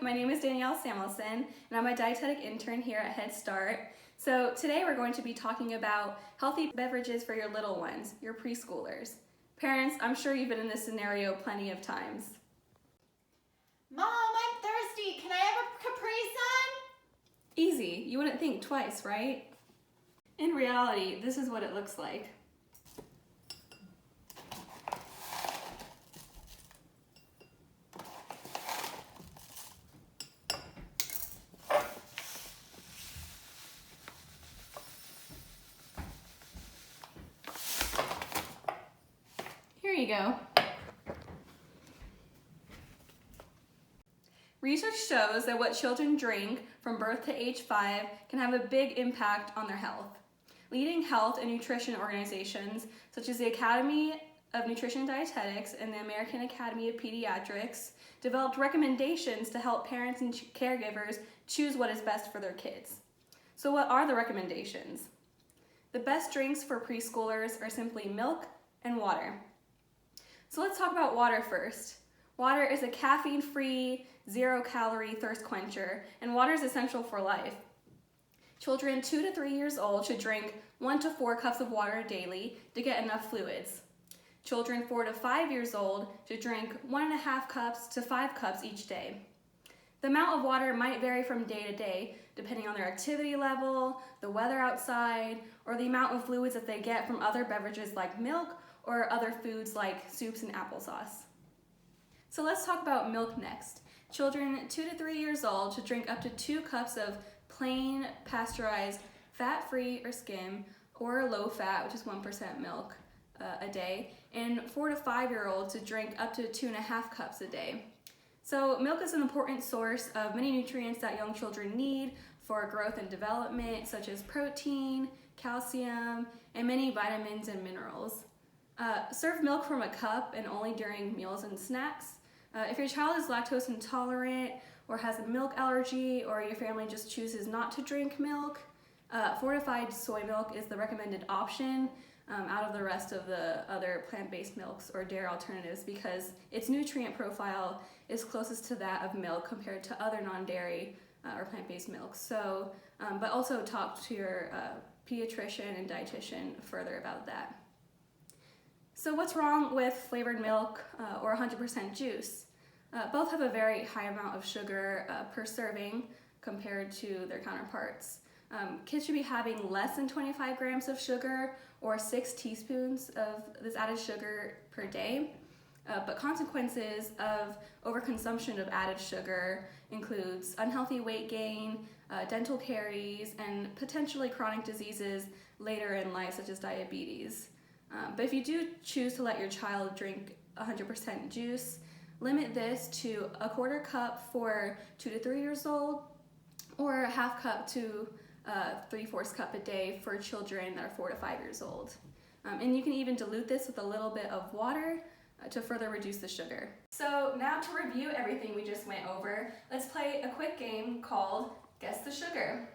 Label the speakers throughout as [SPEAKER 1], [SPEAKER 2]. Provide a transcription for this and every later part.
[SPEAKER 1] my name is Danielle Samuelson, and I'm a dietetic intern here at Head Start. So today we're going to be talking about healthy beverages for your little ones, your preschoolers. Parents, I'm sure you've been in this scenario plenty of times.
[SPEAKER 2] Mom, I'm thirsty. Can I have a Capri Sun?
[SPEAKER 1] Easy, you wouldn't think twice, right? In reality, this is what it looks like. Here you go. Research shows that what children drink from birth to age 5 can have a big impact on their health. Leading health and nutrition organizations such as the Academy of Nutrition and Dietetics and the American Academy of Pediatrics developed recommendations to help parents and caregivers choose what is best for their kids. So what are the recommendations? The best drinks for preschoolers are simply milk and water. So let's talk about water first. Water is a caffeine-free, zero-calorie thirst quencher, and water is essential for life. Children 2 to 3 years old should drink 1 to 4 cups of water daily to get enough fluids. Children 4 to 5 years old should drink 1.5 cups to 5 cups each day. The amount of water might vary from day to day, depending on their activity level, the weather outside, or the amount of fluids that they get from other beverages like milk or other foods like soups and applesauce. So let's talk about milk next. Children 2 to 3 years old should drink up to 2 cups of plain, pasteurized, fat-free or skim, or low-fat, which is 1% milk a day, and 4 to 5-year-olds should drink up to 2.5 cups a day. So milk is an important source of many nutrients that young children need for growth and development, such as protein, calcium, and many vitamins and minerals. Serve milk from a cup and only during meals and snacks. If your child is lactose intolerant or has a milk allergy, or your family just chooses not to drink milk, fortified soy milk is the recommended option out of the rest of the other plant-based milks or dairy alternatives because its nutrient profile is closest to that of milk compared to other non-dairy or plant-based milks. So, but also talk to your pediatrician and dietitian further about that. So what's wrong with flavored milk or 100% juice? Both have a very high amount of sugar per serving compared to their counterparts. Kids should be having less than 25 grams of sugar or 6 teaspoons of this added sugar per day. But consequences of overconsumption of added sugar includes unhealthy weight gain, dental caries, and potentially chronic diseases later in life, such as diabetes. But if you do choose to let your child drink 100% juice, limit this to 1/4 cup for 2 to 3 years old, or 1/2 cup to 3/4 cup a day for children that are 4 to 5 years old. And you can even dilute this with a little bit of water to further reduce the sugar. So now to review everything we just went over, let's play a quick game called Guess the Sugar.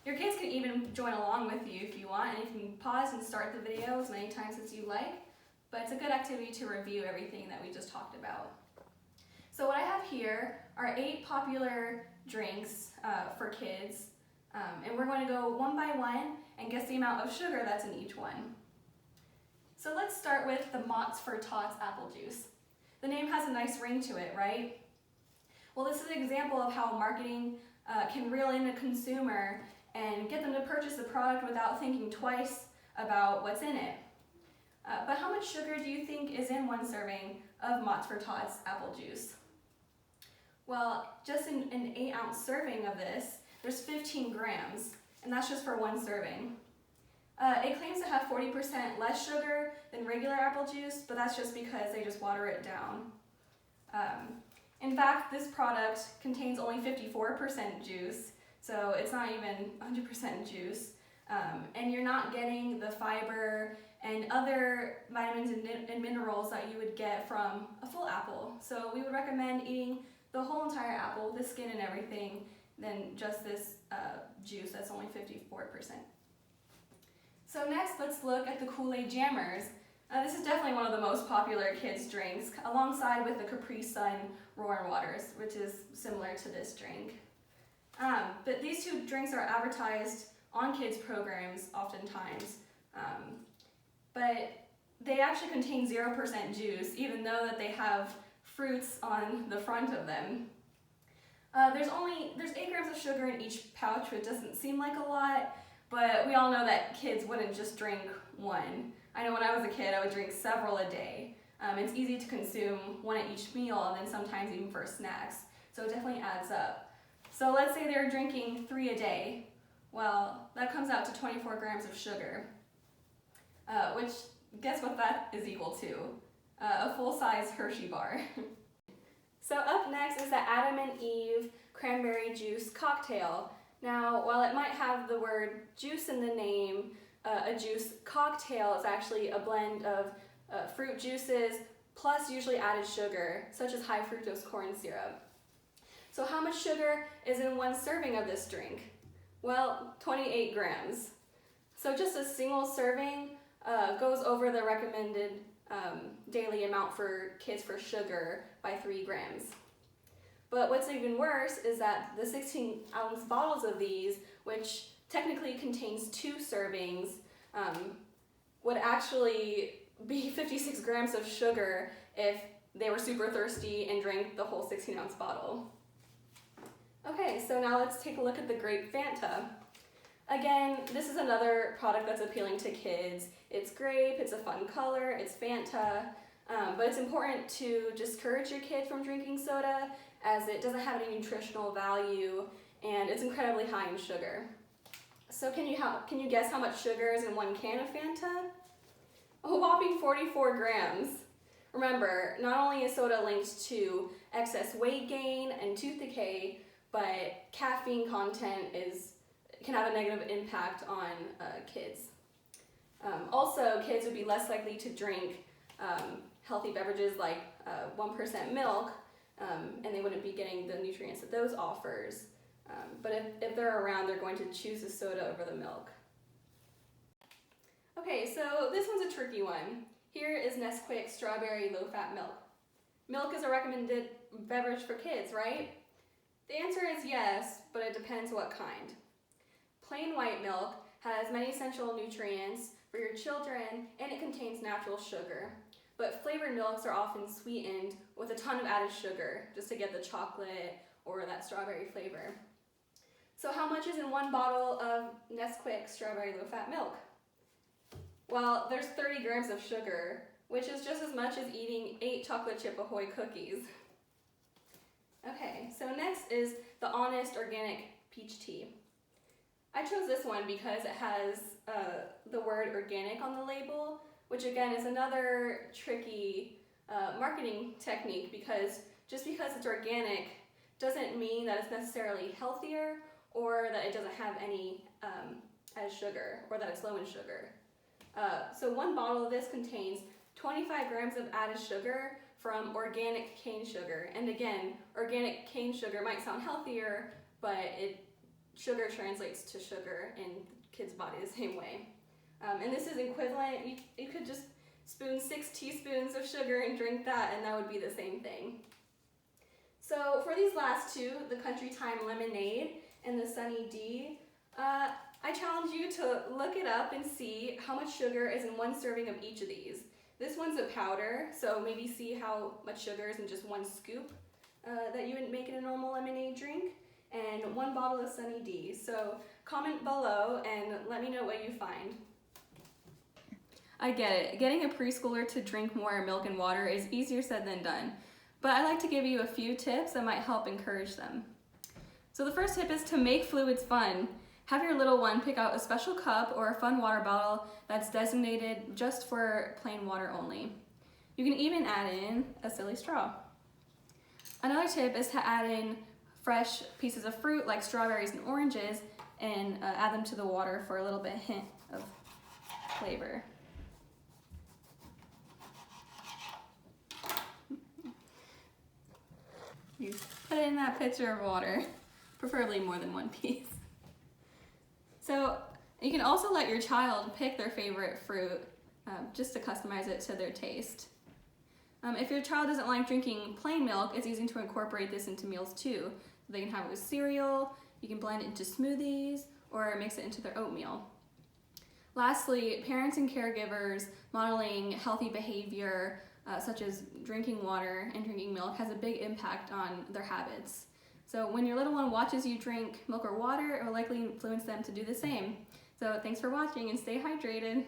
[SPEAKER 1] Your kids can even join along with you if you want, and you can pause and start the video as many times as you like, but it's a good activity to review everything that we just talked about. So what I have here are 8 popular drinks for kids, and we're going to go one by one and guess the amount of sugar that's in each one. So let's start with the Mott's for Tots apple juice. The name has a nice ring to it, right? Well, this is an example of how marketing can reel in a consumer and get them to purchase the product without thinking twice about what's in it. But how much sugar do you think is in 1 serving of Mott's for Tots apple juice? Well, just in an 8-ounce serving of this, there's 15 grams, and that's just for 1 serving. It claims to have 40% less sugar than regular apple juice, but that's just because they just water it down. In fact, this product contains only 54% juice, so it's not even 100% juice, and you're not getting the fiber and other vitamins and minerals that you would get from a full apple. So we would recommend eating the whole entire apple, the skin and everything, than just this juice that's only 54%. So next, let's look at the Kool-Aid Jammers. This is definitely one of the most popular kids' drinks, alongside with the Capri Sun Roaring Waters, which is similar to this drink. But these two drinks are advertised on kids' programs oftentimes, but they actually contain 0% juice, even though that they have fruits on the front of them. There's 8 grams of sugar in each pouch, which doesn't seem like a lot, but we all know that kids wouldn't just drink one. I know when I was a kid, I would drink several a day. It's easy to consume one at each meal, and then sometimes even for snacks, so it definitely adds up. So let's say they're drinking 3 a day. Well, that comes out to 24 grams of sugar, which, guess what that is equal to? A full-size Hershey bar. So up next is the Adam and Eve cranberry juice cocktail. Now, while it might have the word juice in the name, a juice cocktail is actually a blend of fruit juices plus usually added sugar, such as high fructose corn syrup. So how much sugar is in one serving of this drink? Well, 28 grams. So just a single serving goes over the recommended daily amount for kids for sugar by 3 grams. But what's even worse is that the 16-ounce bottles of these, which technically contains 2 servings, would actually be 56 grams of sugar if they were super thirsty and drank the whole 16-ounce bottle. Okay, so now let's take a look at the grape Fanta. Again, this is another product that's appealing to kids. It's grape, it's a fun color, it's Fanta, but it's important to discourage your kid from drinking soda as it doesn't have any nutritional value and it's incredibly high in sugar. So can you guess how much sugar is in 1 can of Fanta? A whopping 44 grams. Remember, not only is soda linked to excess weight gain and tooth decay, but caffeine content can have a negative impact on kids. Also, kids would be less likely to drink healthy beverages like 1% milk, and they wouldn't be getting the nutrients that those offers. But if they're around, they're going to choose the soda over the milk. Okay, so this one's a tricky one. Here is Nesquik Strawberry Low-Fat Milk. Milk is a recommended beverage for kids, right? The answer is yes, but it depends what kind. Plain white milk has many essential nutrients for your children and it contains natural sugar. But flavored milks are often sweetened with a ton of added sugar just to get the chocolate or that strawberry flavor. So how much is in 1 bottle of Nesquik Strawberry Low-Fat Milk? Well, there's 30 grams of sugar, which is just as much as eating 8 chocolate chip Ahoy cookies. Okay, so next is the Honest Organic Peach Tea. I chose this one because it has the word organic on the label, which again is another tricky marketing technique because just because it's organic doesn't mean that it's necessarily healthier or that it doesn't have any added sugar or that it's low in sugar. So 1 bottle of this contains 25 grams of added sugar from organic cane sugar. And again, organic cane sugar might sound healthier, but sugar translates to sugar in kids' body the same way. And this is equivalent, you could just spoon 6 teaspoons of sugar and drink that, and that would be the same thing. So for these last 2, the Country Time Lemonade and the Sunny D, I challenge you to look it up and see how much sugar is in 1 serving of each of these. This one's a powder, so maybe see how much sugar is in just 1 scoop that you would make in a normal lemonade drink, and 1 bottle of Sunny D. So comment below and let me know what you find. I get it. Getting a preschooler to drink more milk and water is easier said than done, but I like to give you a few tips that might help encourage them. So the first tip is to make fluids fun. Have your little one pick out a special cup or a fun water bottle that's designated just for plain water only. You can even add in a silly straw. Another tip is to add in fresh pieces of fruit like strawberries and oranges and add them to the water for a little bit hint of flavor. You put it in that pitcher of water, preferably more than 1 piece. So you can also let your child pick their favorite fruit. just to customize it to their taste. If your child doesn't like drinking plain milk, it's easy to incorporate this into meals too. They can have it with cereal, you can blend it into smoothies, or mix it into their oatmeal. Lastly, parents and caregivers modeling healthy behavior, such as drinking water and drinking milk, has a big impact on their habits. So when your little one watches you drink milk or water, it will likely influence them to do the same. So thanks for watching and stay hydrated.